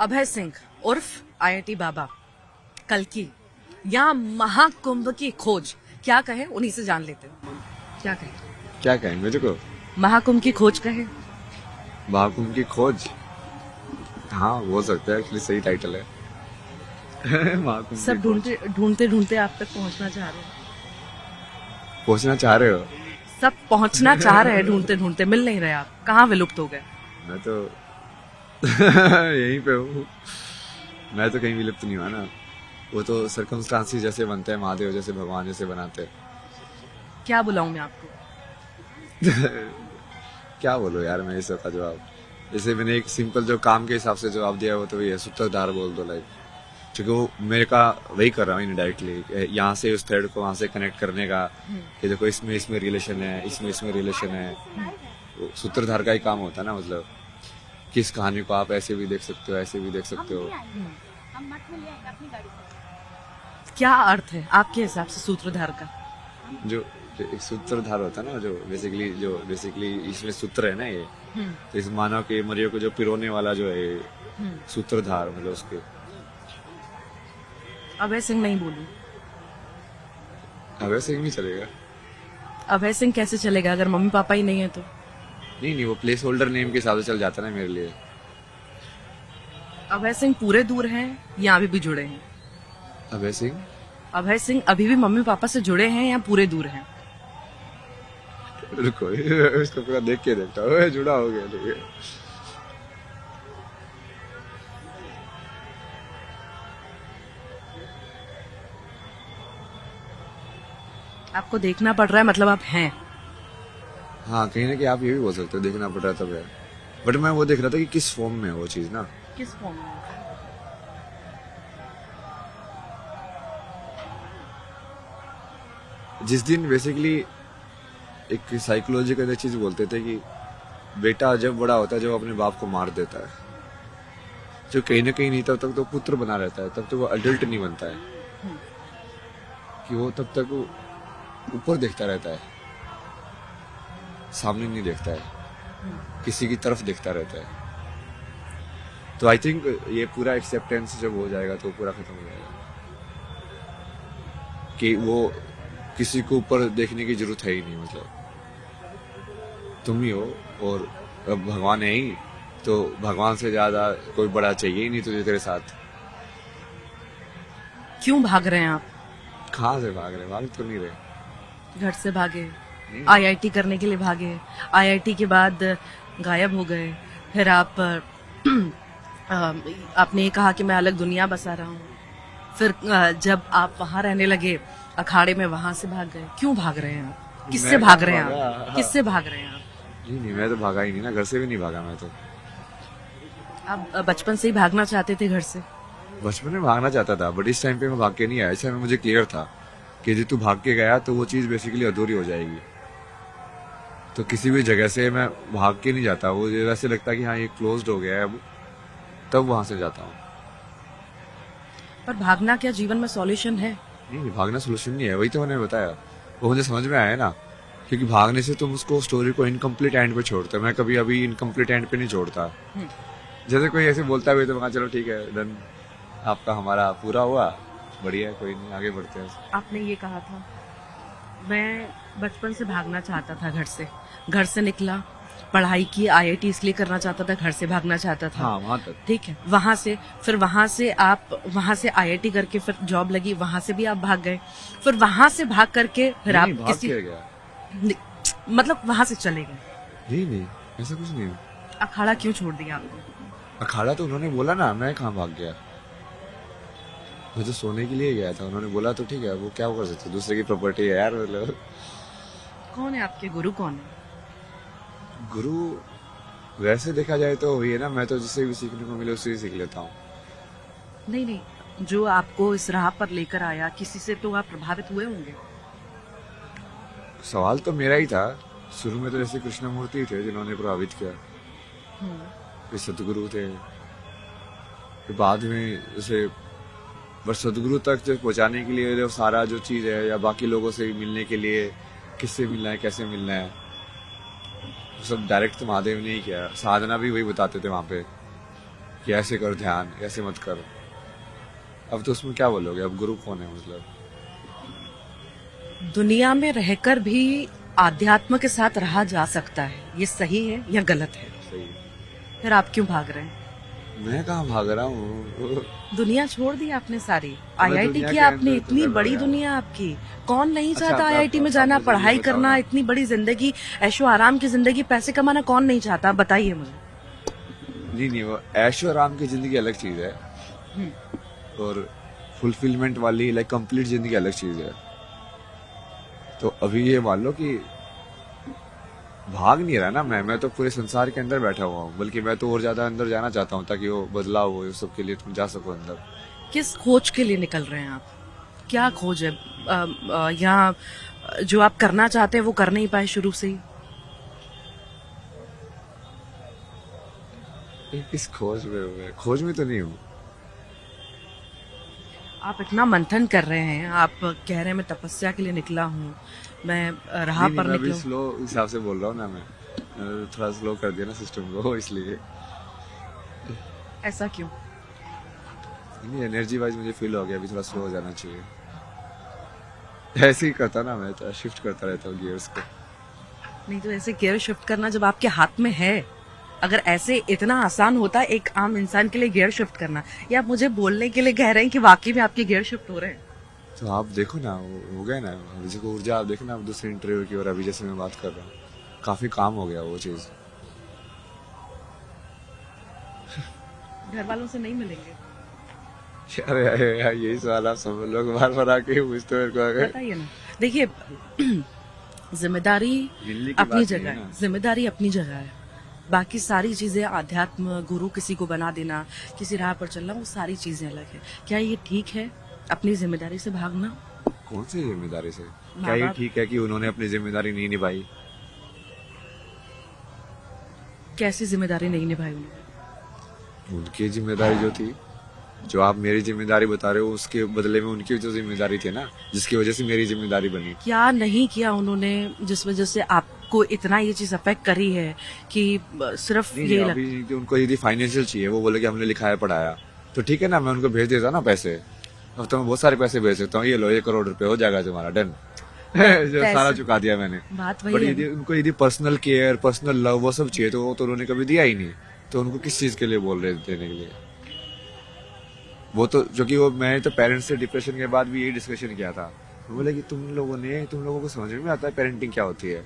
अभय सिंह उर्फ आईआईटी बाबा, कल्कि या महाकुंभ की खोज, क्या कहे उन्हीं से जान लेते हैं। क्या कहे? क्या कहें मेरे को? महाकुंभ की खोज कहे। महाकुंभ की खोज, हाँ हो सकता है, एक्चुअली सही टाइटल है। महाकुंभ सब की खोज। ढूंढते ढूंढते आप तक पहुंचना चाह रहे हैं। पहुंचना चाह रहे हो? सब पहुंचना चाह रहे हैं, ढूंढते ढूंढते मिल नहीं रहे। आप कहाँ विलुप्त हो गए? मैं तो यहीं पे हूँ। मैं तो कहीं विलुप्त नहीं हुआ ना। वो तो सर्कमस्टांसिस जैसे बनते हैं, महादेव जैसे, भगवान जैसे बनाते हैं। क्या बुलाऊं मैं आपको? क्या बोलो यार मैं इस का जवाब। जैसे मैंने एक सिंपल जो काम के हिसाब से जवाब दिया, वो तो ये सूत्रधार बोल दो, लाइक क्योंकि वो मेरे का वही कर रहा हूँ इनडायरेक्टली, यहाँ से उस थ्रेड को वहां से कनेक्ट करने का कि देखो इसमें रिलेशन है, इसमें रिलेशन है। वो सूत्रधार का ही काम होता है ना, मतलब किस कहानी को आप ऐसे भी देख सकते हो, ऐसे भी देख सकते हो। क्या अर्थ है आपके हिसाब से सूत्रधार का? जो जो एक सूत्रधार होता है ना, जो बेसिकली इसमें सूत्र है ना ये, तो इस मानव के मरियो को जो पिरोने वाला जो है ये सूत्रधार, मतलब उसके। अभय सिंह नहीं बोलूं? अभय सिंह नहीं चलेगा। अभय सिंह कैसे चलेगा अगर मम्मी पापा ही नहीं है तो? नहीं, वो प्लेस होल्डर नेम के हिसाब से चल जाता है ना मेरे लिए। अभय सिंह पूरे दूर हैं या अभी भी जुड़े हैं? अभय सिंह, अभय सिंह अभी भी मम्मी पापा से जुड़े हैं या पूरे दूर हैं? रुको इसको पूरा देख के देखता हूँ, जुड़ा हो गया ठीक है। आपको देखना पड़ रहा है, मतलब आप हैं। हाँ कहीं ना कहीं आप ये भी बोल सकते हो, देखना पड़ रहा था है। बट मैं वो देख रहा था कि किस फॉर्म में है वो चीज ना। किस फॉर्म में? जिस दिन बेसिकली एक साइकोलॉजी का चीज बोलते थे कि बेटा जब बड़ा होता है, जब अपने बाप को मार देता है, जो कहीं ना कहीं नहीं, तब तक तो पुत्र बना रहता है, तब तक वो अडल्ट नहीं बनता है। कि वो तब तक ऊपर देखता रहता है, सामने नहीं देखता है, किसी की तरफ देखता रहता है। तो आई थिंक ये पूरा एक्सेप्टेंस जब हो जाएगा तो पूरा खत्म हो जाएगा कि वो किसी को ऊपर देखने की जरूरत है ही नहीं। मतलब तुम ही हो और अब भगवान है ही, तो भगवान से ज्यादा कोई बड़ा चाहिए ही नहीं तुझे तेरे साथ। क्यों भाग रहे हैं आप? कहाँ से भाग रहे? भाग तो नहीं रहे। घर से भागे, आईआईटी करने के लिए भागे, आईआईटी के बाद गायब हो गए, फिर आप आपने ये कहा कि मैं अलग दुनिया बसा रहा हूँ, फिर जब आप वहां रहने लगे अखाड़े में, वहां से भाग गए। क्यों भाग रहे हैं आप? किससे मैं भाग रहे हैं भागा? आप? किससे भाग रहे हैं आप? नहीं, मैं तो भागा ही नहीं ना, घर से भी नहीं भागा मैं तो। आप बचपन से ही भागना चाहते थे घर से? बचपन में भागना चाहता था, बट इस टाइम पे मैं भाग के नहीं आया। इस टाइम में मुझे क्लियर था कि यदि तू भाग के गया तो वो चीज बेसिकली अधूरी हो जाएगी। तो किसी भी जगह से मैं भाग के नहीं जाता। वो वैसे लगता है कि हाँ ये क्लोज्ड हो गया है अब, तब वहां से जाता हूँ। पर भागना क्या जीवन में सॉल्यूशन है? नहीं, भागना सोल्यूशन नहीं है, वही तो मैंने बताया। वो मुझे समझ में आया ना, क्योंकि भागने से तुम उसको स्टोरी को इनकम्प्लीट एंड पे छोड़ते हो। मैं कभी अभी इनकम्प्लीट एंड पे नहीं छोड़ता। जैसे कोई ऐसे बोलता है तो मैं चलो ठीक है डन, आपका हमारा पूरा हुआ, बढ़िया, कोई नहीं, आगे बढ़ते हैं। आपने ये कहा था मैं बचपन से भागना चाहता था घर से, घर से निकला, पढ़ाई की, आईआईटी इसलिए करना चाहता था, घर से भागना चाहता था। हाँ वहां तक ठीक है, वहां से फिर वहां से आईआईटी करके फिर जॉब लगी, वहां से भी आप भाग गए, फिर वहां से भाग करके फिर आप भाग किसी के गया। मतलब वहां से चले गए। नहीं, ऐसा कुछ नहीं। अखाड़ा क्यों छोड़ दिया आपने? अखाड़ा तो उन्होंने बोला ना, मैं कहाँ भाग गया। मैं तो सोने के लिए गया था, उन्होंने बोला तो ठीक है, वो क्या कर सकते, दूसरे की प्रॉपर्टी है यार। मतलब कौन है आपके गुरु? कौन है गुरु? वैसे देखा जाए तो वही है ना, मैं तो जिससे भी सीखने को मिले उससे ही सीख लेता हूँ। नहीं, जो आपको इस राह पर लेकर आया, किसी से तो आप प्रभावित हुए होंगे। सवाल तो मेरा ही था शुरू में, तो जैसे कृष्णमूर्ति थे जिन्होंने प्रभावित किया, फिर सदगुरु थे, फिर बाद में जैसे, बस सदगुरु तक जो पहुंचाने के लिए जो सारा जो चीज है, या बाकी लोगों से मिलने के लिए किससे मिलना है, कैसे मिलना है, वो सब डायरेक्ट तो महादेव ने ही किया। साधना भी वही बताते थे वहां पे कि ऐसे कर ध्यान, ऐसे मत कर। अब तो उसमें क्या बोलोगे, अब गुरु कौन है मतलब? दुनिया में रहकर भी आध्यात्म के साथ रहा जा सकता है, ये सही है या गलत है? सही। फिर आप क्यों भाग रहे हैं? मैं कहाँ भाग रहा हूँ? दुनिया छोड़ दी आपने सारी, मैं आईआईटी दुनिया की के आपने, अंदर इतनी तो बड़ी गया। दुनिया आपकी। कौन नहीं अच्छा, चाहता आप- आईआईटी में आप जाना, मुझे ये पढ़ाई बताओ करना, ना। इतनी बड़ी जिंदगी, ऐशो आराम की जिंदगी, पैसे कमाना, कौन नहीं चाहता? आप बताइए मुझे। नहीं नहीं, वो ऐशो आराम की जिंदगी अलग चीज है, और फुलफिलमेंट वाली लाइक कंप्लीट जिंदगी अलग चीज है। तो अभी ये मान लो कि भाग नहीं रहा ना मैं तो पूरे संसार के अंदर बैठा हुआ हूँ, बल्कि मैं तो और ज्यादा अंदर जाना चाहता हूँ ताकि वो बदलाव हो, उस सब के लिए तुम जा सको अंदर। किस खोज के लिए निकल रहे हैं आप? क्या खोज है? यहाँ जो आप करना चाहते हैं वो कर नहीं पाए शुरू से ही? किस खोज में हूँ मैं? खोज में तो नहीं हूँ। आप इतना मंथन कर रहे हैं, आप कह रहे हैं मैं तपस्या के लिए निकला हूँ, मैं राह नहीं, पर मैं अभी निकला हूँ। स्लो हिसाब से बोल रहा हूँ ना मैं। थोड़ा स्लो कर दिया ना सिस्टम को, इसलिए। ऐसा क्यों? नहीं, एनर्जी वाइज मुझे फील हो गया अभी थोड़ा स्लो हो जाना चाहिए। ऐसे ही करता ना मैं, तो शिफ्ट करता रहता हूँ गियर्स को। नहीं तो ऐसे गियर शिफ्ट करना जब आपके हाथ में है, अगर ऐसे इतना आसान होता एक आम इंसान के लिए गियर शिफ्ट करना, या आप मुझे बोलने के लिए कह रहे हैं कि वाकई में आपके गियर शिफ्ट हो रहे हैं? तो आप देखो ना, हो गया ना अभी को ऊर्जा, आप देखो ना, आप दूसरे इंटरव्यू की, और अभी जैसे मैं बात कर रहा हूँ, काफी काम हो गया वो चीज। घर वालों से नहीं मिलेंगे? अरे यार, यार यही सवाल आप सब लोग बार बार आके पूछते हो मेरे को। अगर बताइए ना। देखिए, जिम्मेदारी मिलने की अपनी बात नहीं जगह है है, ना। जिम्मेदारी अपनी जगह है। बाकी सारी चीजें, आध्यात्म, गुरु किसी को बना देना, किसी राह पर चलना, वो सारी चीजें अलग है। क्या ये ठीक है अपनी जिम्मेदारी से भागना? कौन सी जिम्मेदारी से? माँ क्या ये बाप- ठीक है कि उन्होंने अपनी जिम्मेदारी नहीं निभाई? कैसी जिम्मेदारी नहीं निभाई उन्होंने? उनकी जिम्मेदारी जो थी, जो आप मेरी जिम्मेदारी बता रहे हो, उसके बदले में उनकी जो जिम्मेदारी थी ना, जिसकी वजह से मेरी जिम्मेदारी बनी। क्या नहीं किया उन्होंने जिस वजह से आपको इतना ये चीज अफेक्ट करी है कि सिर्फ नहीं, ये नहीं, अभी तो उनको यदि फाइनेंशियल चाहिए, वो बोले कि हमने लिखाया पढ़ाया, तो ठीक है ना, मैं उनको भेज देता ना पैसे। अब तो मैं बहुत सारे पैसे भेज देता हूँ, ये लो 1 करोड़ रुपए हो जाएगा तुम्हारा, डन। जो सारा चुका दिया मैंने। बात वही बट है यदि उनको यदि पर्सनल केयर, पर्सनल लव, वो सब चाहिए, तो वो तो उन्होंने कभी दिया ही नहीं। तो उनको किस चीज के लिए बोल रहे देने के लिए? वो तो जो कि वो, मैंने तो पेरेंट्स से डिप्रेशन के बाद भी यही डिस्कशन किया था। वो बोले कि तुम लोगों को समझ में आता है पेरेंटिंग क्या होती है?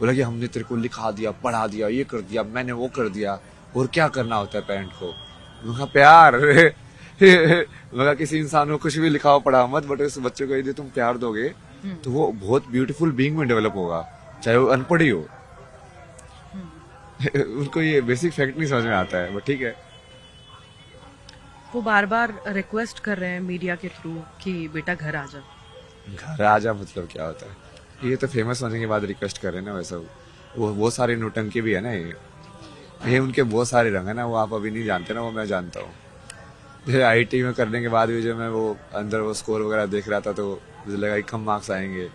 बोला कि हमने तेरे को लिखा दिया, पढ़ा दिया, ये कर दिया, मैंने वो कर दिया, और क्या करना होता है पेरेंट को? मैं कहा प्यार। मैं कहा किसी इंसान को कुछ भी लिखाओ पढ़ा मत, बट उस बच्चे को यदि तुम प्यार दोगे तो वो बहुत ब्यूटीफुल बीइंग में डेवलप होगा, चाहे वो अनपढ़ ही हो। उनको ये बेसिक फैक्ट नहीं समझ में आता है, बट ठीक है। वो बार बार रिक्वेस्ट कर रहे हैं मीडिया के थ्रू कि बेटा घर आ जा। घर आ जा मतलब क्या होता है? ये तो फेमस होने के बाद रिक्वेस्ट कर रहे हैं ना, वैसा वो सारे नौटंकी भी है ना, ये उनके बहुत सारे रंग है ना, वो आप अभी नहीं जानते ना, वो मैं जानता हूँ। आईटी में करने के बाद भी जब मैं वो अंदर वो स्कोर वगैरह देख रहा था, तो मुझे लगा कि कम मार्क्स आएंगे।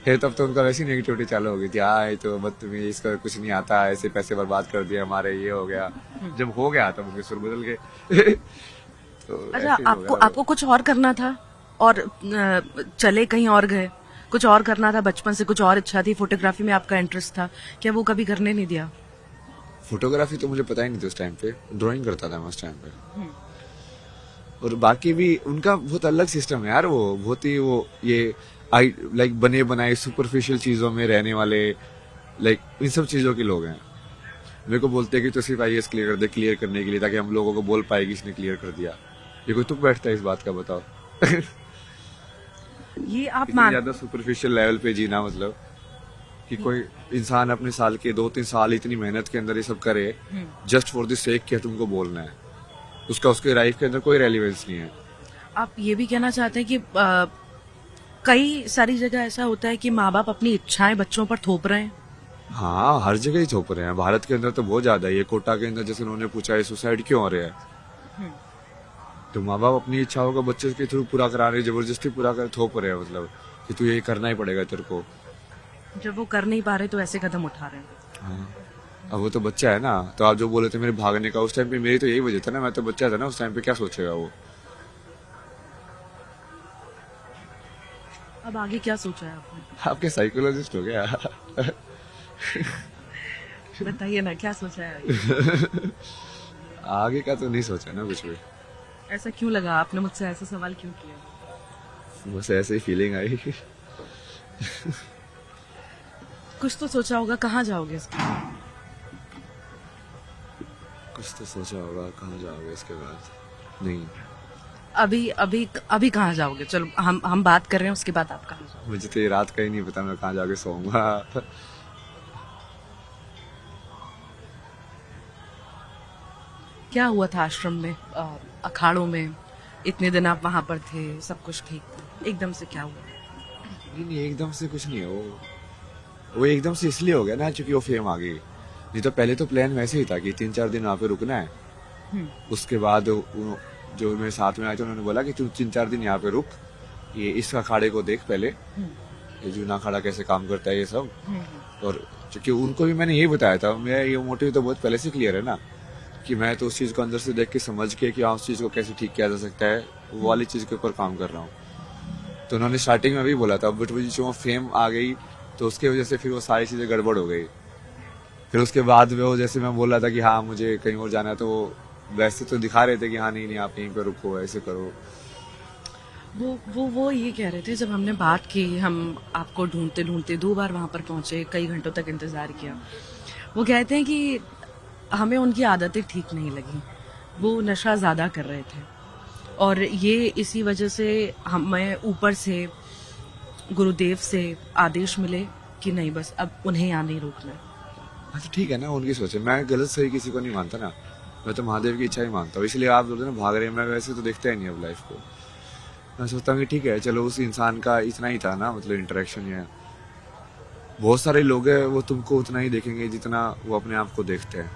फिर तब तो उनका वैसी नेगेटिविटी चालू हो गई थी, हाँ ये तो बदतमीज, इसका कुछ नहीं आता, ऐसे पैसे बर्बाद कर दिए हमारे, ये हो गया। जब हो गया तब उनके सुर बदल गए। तो अच्छा, ऐसे ही हो आपको गया। आपको कुछ और करना था और चले कहीं और गए? कुछ और करना था, बचपन से कुछ और इच्छा थी, फोटोग्राफी में आपका इंटरेस्ट था, क्या वो कभी करने नहीं दिया? फोटोग्राफी तो मुझे पता ही नहीं था उस टाइम पे, ड्राइंग करता था मैं उस टाइम पे। और बाकी भी उनका बहुत अलग सिस्टम है यार, वो बहुत ही वो ये आई लाइक बने बनाए सुपरफिशियल चीजों में रहने वाले, लाइक इन सब चीजों के लोग हैं। मेरे को बोलते हैं कि तो सिर्फ आईएएस क्लियर कर दे, क्लियर करने के लिए, ताकि हम लोगों को बोल पाए कि इसने क्लियर कर दिया। ये कोई तुक बैठता है इस बात का, बताओ? ये आप इतनी ज्यादा सुपरफिशियल लेवल पे जीना, मतलब कि कोई इंसान अपने साल के 2-3 साल इतनी मेहनत के अंदर ये सब करे जस्ट फॉर द सेक कि तुमको बोलना है, उसका उसके लाइफ के अंदर कोई रेलिवेंस नहीं है। आप ये भी कहना चाहते हैं कि कई सारी जगह ऐसा होता है कि माँ बाप अपनी इच्छाएं बच्चों पर थोप रहे हैं? हाँ, हर जगह ही थोप रहे हैं, भारत के अंदर तो बहुत ज्यादा है। ये कोटा के अंदर जैसे उन्होंने पूछा है सुसाइड क्यों हो रहा है, तो माँ बाप अपनी इच्छाओं का बच्चे के थ्रू पूरा करा रहे, जबरदस्ती पूरा कर थोप रहे हैं, मतलब कि तू ये करना ही पड़ेगा तेरे को। जब वो कर नहीं पा रहे तो ऐसे कदम उठा रहे हैं। हाँ, अब वो तो बच्चा है ना, तो आप जो बोले थे मेरे भागने का, उस टाइम पे मेरी तो यही वजह था ना, मैं तो बच्चा था ना उस टाइम पे, क्या सोचेगा वो। अब आगे क्या सोचा है आपने? आपके साइकोलॉजिस्ट हो गया। बताइए ना, क्या सोचा है आगे? आगे का तो नहीं सोचा ना कुछ भी, ऐसा क्यों लगा, आपने मुझसे ऐसा सवाल क्यों किया? बस ऐसे ही फीलिंग आई। कुछ तो सोचा होगा, कहाँ जाओगे इसके बाद? कुछ तो सोचा होगा, कहाँ जाओगे इसके बाद? नहीं, अभी अभी अभी कहाँ जाओगे? चलो हम बात कर रहे हैं, उसके बाद आप कहाँ जाओगे? मुझे तो ये रात का ही नहीं पता मैं कहाँ जाके सोऊंगा। क्या हुआ था आश्रम में, अखाड़ों में? इतने दिन आप वहां पर थे, सब कुछ ठीक था, एकदम से क्या हुआ? नहीं नहीं, एकदम से कुछ नहीं है वो एकदम से इसलिए हो गया ना क्योंकि वो फेम आ गई। नहीं तो पहले तो प्लान वैसे ही था कि 3-4 दिन वहाँ पे रुकना है। उसके बाद जो मेरे साथ में आए थे उन्होंने बोला कि तू 3-4 दिन यहाँ पे रुक, ये इस अखाड़े को देख पहले, ये जूना अखाड़ा कैसे काम करता है ये सब। और क्योंकि उनको भी मैंने यही बताया था, मेरा ये मोटिव तो बहुत पहले से क्लियर है ना, कि मैं तो उस चीज को अंदर से देख के समझ के कि हाँ उस चीज को कैसे ठीक किया जा सकता है, वो वाली चीज के ऊपर काम कर रहा हूँ। तो उन्होंने स्टार्टिंग में भी बोला था, बट वो जो फेम आ गई तो उसके वजह से फिर वो सारी चीजें गड़बड़ हो गई। फिर उसके बाद वो जैसे मैं बोल रहा था कि हाँ मुझे कहीं और जाना है, तो वो वैसे तो दिखा रहे थे कि हाँ नहीं नहीं आप यहीं पे रुको, ऐसे करो। वो ये कह रहे थे, जब हमने बात की, हम आपको ढूंढते ढूंढते 2 बार वहां पर पहुंचे, कई घंटों तक इंतजार किया। वो कहते हैं कि हमें उनकी आदतें ठीक नहीं लगी, वो नशा ज्यादा कर रहे थे, और ये इसी वजह से हमें ऊपर से गुरुदेव से आदेश मिले कि नहीं, बस अब उन्हें यहाँ नहीं रोकना है। हाँ तो ठीक है ना, उनकी सोच है, मैं गलत सही किसी को नहीं मानता ना, मैं तो महादेव की इच्छा ही मानता हूँ। इसलिए आप बोलते ना भाग रहे हैं, मैं वैसे तो देखता ही नहीं अब लाइफ को। मैं सोचता हूँ कि ठीक है चलो, उस इंसान का इतना ही था ना, मतलब इंटरेक्शन है। बहुत सारे लोग हैं वो तुमको उतना ही देखेंगे जितना वो अपने आप को देखते हैं।